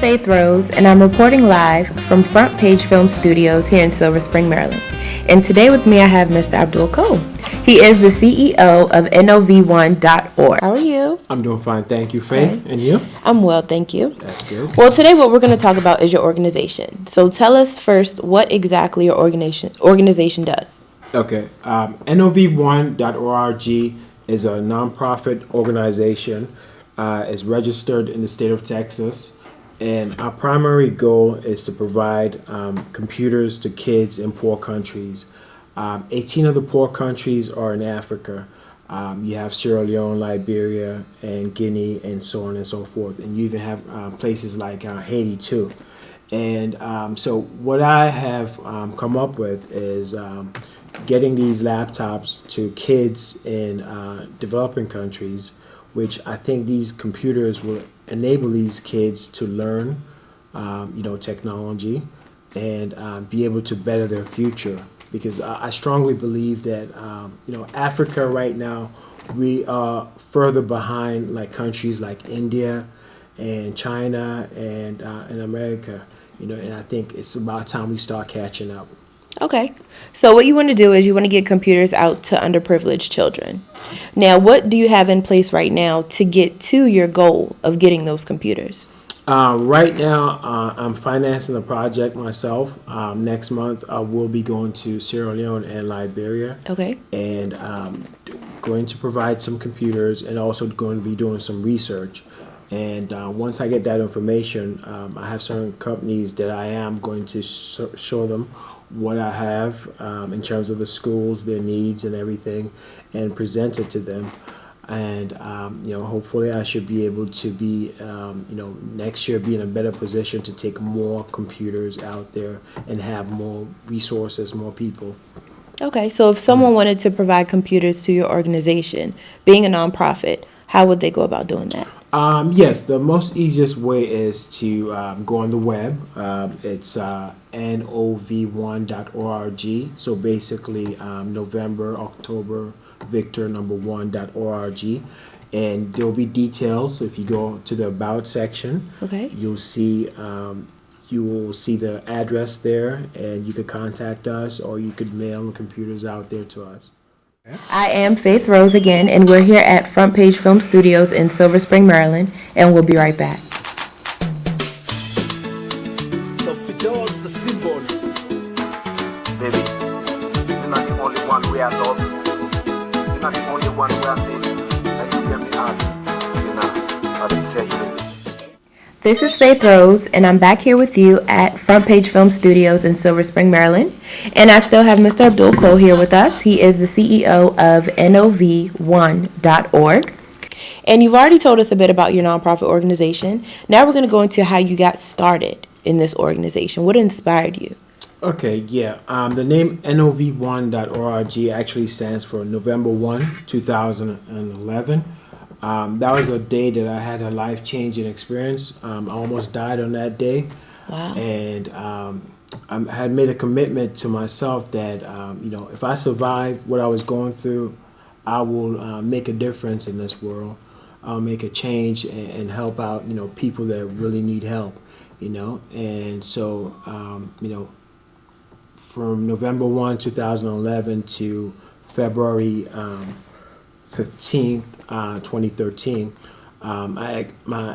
Faith Rose, and I'm reporting live from Front Page Film Studios here in Silver Spring, Maryland. And today with me I have Mr. Abdul. He is the CEO of NOV1.org. How are you? I'm doing fine, thank you, Faith. Okay. And you? I'm well, thank you. That's good. Well, today what we're going to talk about is your organization. So tell us first what exactly your organization does. Okay. NOV1.org is a nonprofit organization. It's registered in the state of Texas. And our primary goal is to provide computers to kids in poor countries. 18 of the poor countries are in Africa. You have Sierra Leone, Liberia, and Guinea, and so on and so forth. And you even have places like Haiti too. And so what I have come up with is getting these laptops to kids in developing countries, which I think these computers will enable these kids to learn, technology, and be able to better their future. Because I strongly believe that, Africa right now, we are further behind like countries like India and China and America, and I think it's about time we start catching up. Okay. So what you want to do is you want to get computers out to underprivileged children. Now, what do you have in place right now to get to your goal of getting those computers? Right now, I'm financing a project myself. Next month, I will be going to Sierra Leone and Liberia. Okay. And going to provide some computers and also going to be doing some research. And once I get that information, I have certain companies that I am going to show them what I have in terms of the schools, their needs and everything, and present it to them. And hopefully I should be able to be next year be in a better position to take more computers out there and have more resources, more people. Okay, so if someone wanted to provide computers to your organization, being a nonprofit, how would they go about doing that? Yes, the most easiest way is to go on the web. It's NOV1.org. So basically November, October, Victor number 1.org, and there will be details. If you go to the About section, Okay. you will see the address there, and you could contact us or you could mail the computers out there to us. I am Faith Rose again, and we're here at Front Page Film Studios in Silver Spring, Maryland, and we'll be right back. So Fidel's the symbol. Baby, you're not the only one we are loved. You're not the only one we are living. And you get me out. I'll tell you. This is Faith Rose, and I'm back here with you at Front Page Film Studios in Silver Spring, Maryland. And I still have Mr. Abdul here with us. He is the CEO of NOV1.org. And you've already told us a bit about your nonprofit organization. Now we're going to go into how you got started in this organization. What inspired you? Okay, yeah. The name NOV1.org actually stands for November 1, 2011. That was a day that I had a life-changing experience. I almost died on that day. Wow. And I had made a commitment to myself that, if I survive what I was going through, I will make a difference in this world. I'll make a change and help out, people that really need help, And so, from November 1, 2011 to February 15th, 2013, I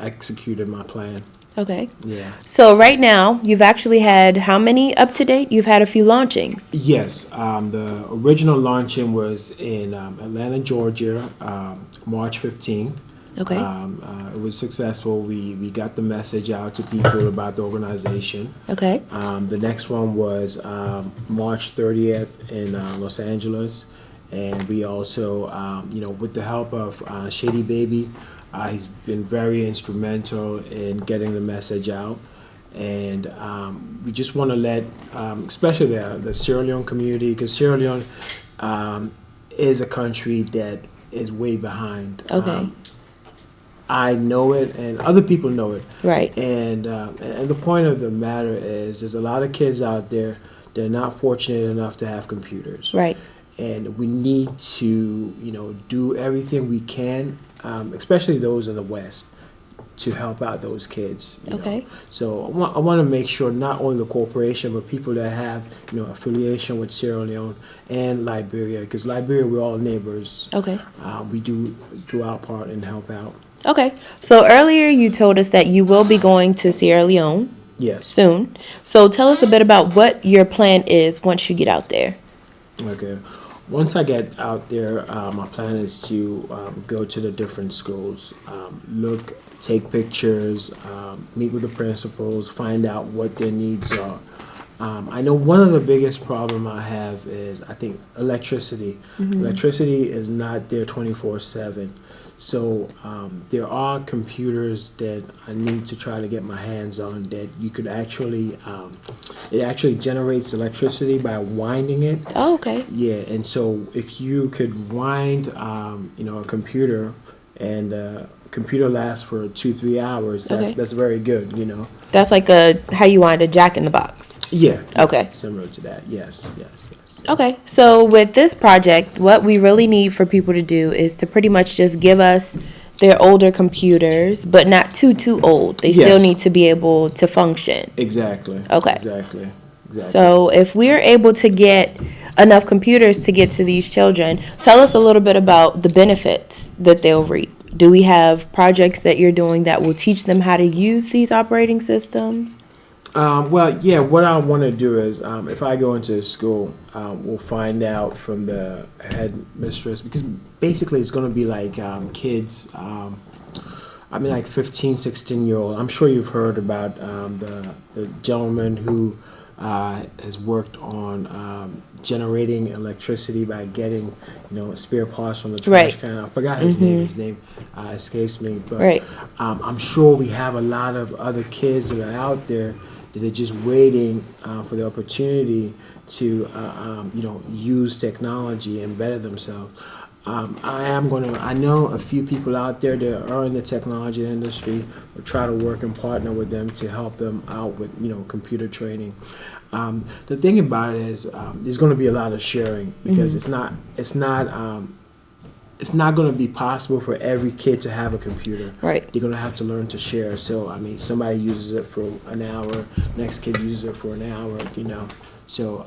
executed my plan. Okay. Yeah. So right now, you've actually had how many up to date? You've had a few launchings. Yes. The original launching was in Atlanta, Georgia, March 15th. Okay. It was successful. We got the message out to people about the organization. Okay. The next one was March 30th in Los Angeles. And we also, with the help of Shady Baby, he's been very instrumental in getting the message out. And we just want to let, especially the Sierra Leone community, because Sierra Leone is a country that is way behind. Okay. I know it, and other people know it. Right. And the point of the matter is, there's a lot of kids out there that are not fortunate enough to have computers. Right. And we need to, do everything we can, especially those in the West, to help out those kids. You Okay. know? So I want to make sure not only the corporation, but people that have, affiliation with Sierra Leone and Liberia, because Liberia, we're all neighbors. Okay. We do our part and help out. Okay. So earlier you told us that you will be going to Sierra Leone Yes. soon. So tell us a bit about what your plan is once you get out there. Okay. Once I get out there, my plan is to go to the different schools, take pictures, meet with the principals, find out what their needs are. I know one of the biggest problem I have is, I think, electricity. Electricity is not there 24/7. So there are computers that I need to try to get my hands on that you could actually, it actually generates electricity by winding it. Oh, okay. Yeah, and so if you could wind, a computer, and computer lasts for 2-3 hours, Okay. that's very good, That's like how you wind a jack in the box. Yeah. Okay. Similar to that. Yes. Okay, so with this project, what we really need for people to do is to pretty much just give us their older computers, but not too old. They still Yes. need to be able to function. Exactly. Okay. Exactly. So if we're able to get enough computers to get to these children, tell us a little bit about the benefits that they'll reap. Do we have projects that you're doing that will teach them how to use these operating systems? Well, yeah, what I want to do is, if I go into a school, we'll find out from the headmistress, because basically it's going to be like kids, like 15, 16-year-old. I'm sure you've heard about the gentleman who has worked on generating electricity by getting, spare parts from the trash Right. can. I forgot his name. His name escapes me. But Right. I'm sure we have a lot of other kids that are out there that are just waiting for the opportunity to, use technology and better themselves. I know a few people out there that are in the technology industry. We'll try to work and partner with them to help them out with, computer training. The thing about it is, there's going to be a lot of sharing, because it's not going to be possible for every kid to have a computer. Right. They're going to have to learn to share. So, somebody uses it for an hour, next kid uses it for an hour, So,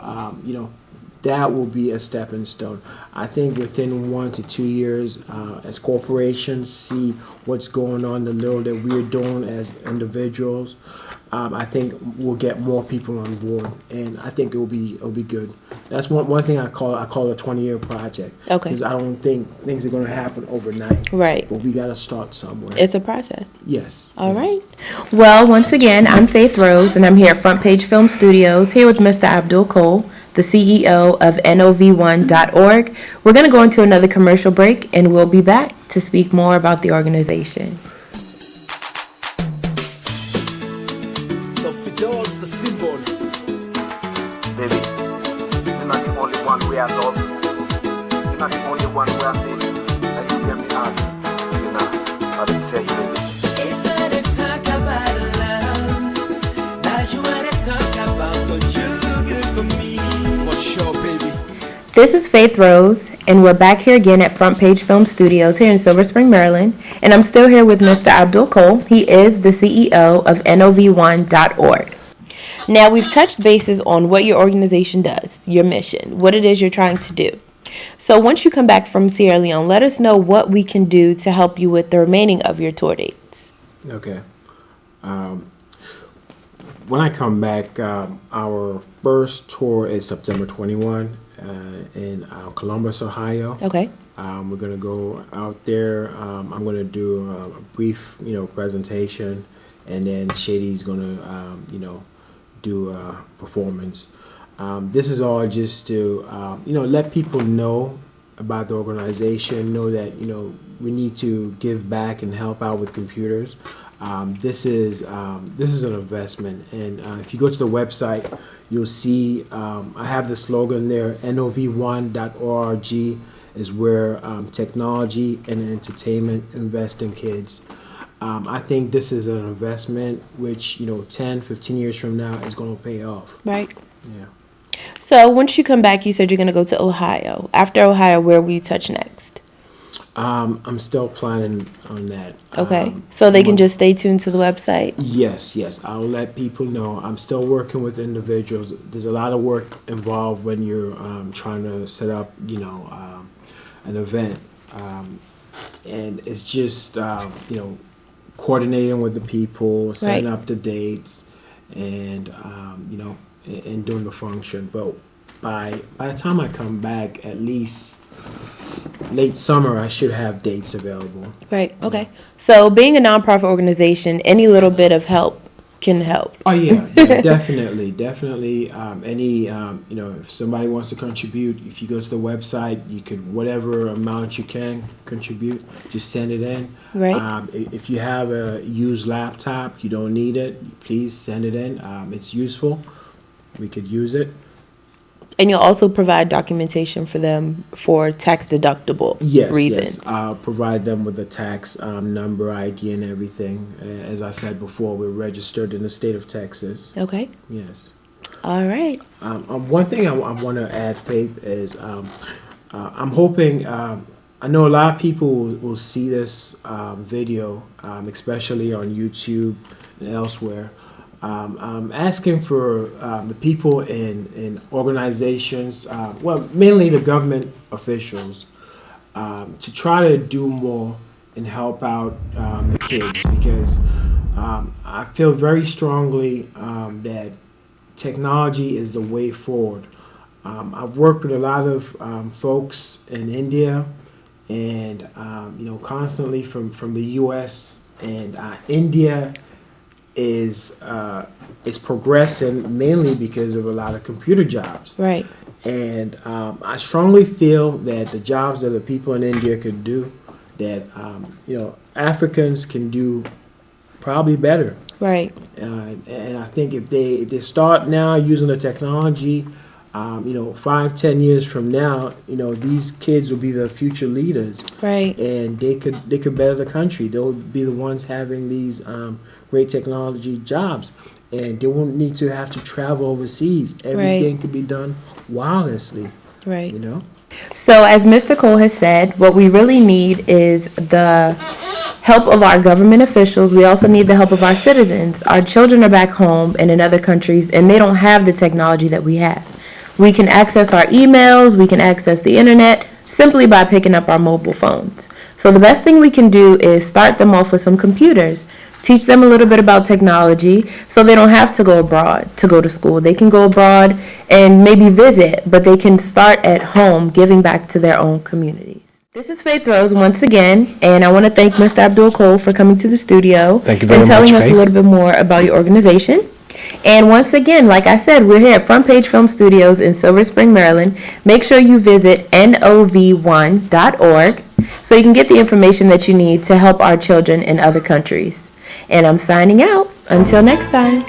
that will be a stepping stone. I think within 1 to 2 years, as corporations see what's going on, the little that we're doing as individuals, I think we'll get more people on board, and I think it'll be good. That's one thing I call a 20-year project. Okay. Because I don't think things are going to happen overnight. Right. But we got to start somewhere. It's a process. Yes. All yes. right. Well, once again, I'm Faith Rose, and I'm here at Front Page Film Studios, here with Mr. Abdul Cole, the CEO of NOV1.org. We're going to go into another commercial break, and we'll be back to speak more about the organization. So Fidel's the symbol. Baby, you're not the only one we are loved. You're not the only one we are need. And you get me out. I will tell you, baby. If I did talk about love, now you wanna talk about what you good for me. For sure, baby. This is Faith Rose, and we're back here again at Front Page Film Studios here in Silver Spring, Maryland. And I'm still here with Mr. Abdul Cole. He is the CEO of NOV1.org. Now, we've touched bases on what your organization does, your mission, what it is you're trying to do. So once you come back from Sierra Leone, let us know what we can do to help you with the remaining of your tour dates. Okay. When I come back, our first tour is September 21 in Columbus, Ohio. Okay. We're going to go out there. I'm going to do a brief, presentation, and then Shady's going to, do a performance. This is all just to, let people know about the organization, know that, we need to give back and help out with computers. This is an investment, and if you go to the website, you'll see I have the slogan there. NOV1.org is where technology and entertainment invest in kids. I think this is an investment which 10, 15 years from now is going to pay off. Right. Yeah. So once you come back, you said you're going to go to Ohio. After Ohio, where will you touch next? I'm still planning on that. Okay. So they can just stay tuned to the website? Yes, yes. I'll let people know. I'm still working with individuals. There's a lot of work involved when you're trying to set up, an event. And it's just, coordinating with the people, setting Right. up the dates, and, and doing the function. But by the time I come back, at least late summer, I should have dates available. Right, okay. So being a nonprofit organization, any little bit of help can help. Oh yeah, yeah, definitely, definitely. If somebody wants to contribute, if you go to the website, you could whatever amount you can contribute, just send it in. Right. If you have a used laptop, you don't need it, please send it in. It's useful. We could use it. And you'll also provide documentation for them for tax deductible Yes, reasons. yes. I'll provide them with the tax number, ID, and everything. As I said before, we're registered in the state of Texas. Okay, Yes. all right. One thing I want to add, Faith, is I'm hoping. I know a lot of people will see this video, especially on YouTube and elsewhere. I'm asking for the people in organizations, mainly the government officials, to try to do more and help out the kids, because I feel very strongly that technology is the way forward. I've worked with a lot of folks in India, and constantly from the U.S. and India is progressing mainly because of a lot of computer jobs. Right, And I strongly feel that the jobs that the people in India could do, that Africans can do probably better. right, And I think if they start now using the technology, 5-10 years from now, these kids will be the future leaders, right, and they could better the country. They'll be the ones having these great technology jobs, and they won't need to have to travel overseas. Everything could be done wirelessly. right. So as Mr. Cole has said, what we really need is the help of our government officials. We also need the help of our citizens. Our children are back home and in other countries, and they don't have the technology that we have. We can access our emails, we can access the internet simply by picking up our mobile phones. So the best thing we can do is start them off with some computers. Teach them a little bit about technology so they don't have to go abroad to go to school. They can go abroad and maybe visit, but they can start at home giving back to their own communities. This is Faith Rose once again, and I want to thank Mr. Abdul Cole for coming to the studio Thank you very and telling much, us Faith. a little bit more about your organization. And once again, like I said, we're here at Front Page Film Studios in Silver Spring, Maryland. Make sure you visit nov1.org so you can get the information that you need to help our children in other countries. And I'm signing out. Until next time.